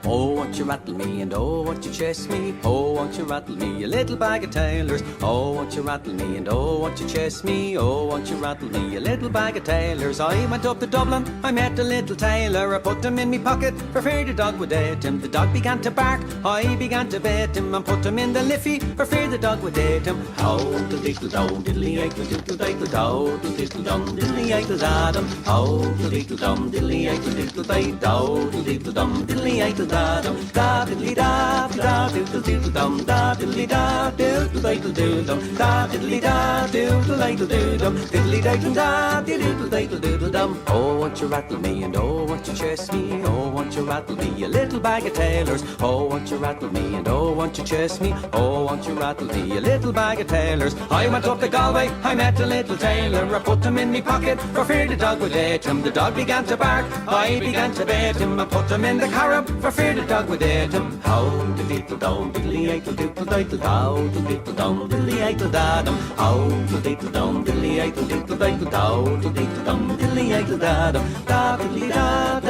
Oh, won't you rattle me and oh, won't you chase me? Oh, won't you rattle me, you little bag of tailors? Oh, won't you rattle me and oh, won't you chase me? Oh, won't you rattle me, you little bag of tailors? I went up to Dublin, I met a little tailor. I put him in me pocket for fear the dog would eat him. The dog began to bark, I began to bait him and put him in the liffey for fear the dog would eat him. How the little down, diddly ankle, diddle diddle dow, the little dum, diddly ankle dadum. How the little dum, diddly ankle, diddle diddle dow, the little dum, diddly ankle dadum. Da diddly da, da diddle diddle dum, da diddly da, diddle diddle diddle dum, da diddly da, diddle diddle diddle dum, diddly diddle da, diddle diddle diddle dum. Oh, won't you rattle me and oh, won't you chase me? Oh, won't you rattle me, you little bag of tailors? Oh, won't you rattle me and oh, won't you chase me? Oh, won't you rattle me, you little bag of tailors? I went up to Galway, I met a little tailor. I put him in me pocket for fear the dog would eat him. The dog began to bark, I began to bait him. I put him in the carab for fear the dog would eat him. How the little down, diddly ankle, diddle diddle dow, the little down, diddly ankle dadum. How the little down, diddly ankle, diddle diddle dow, the little down, diddly ankle dadum. Da diddly da,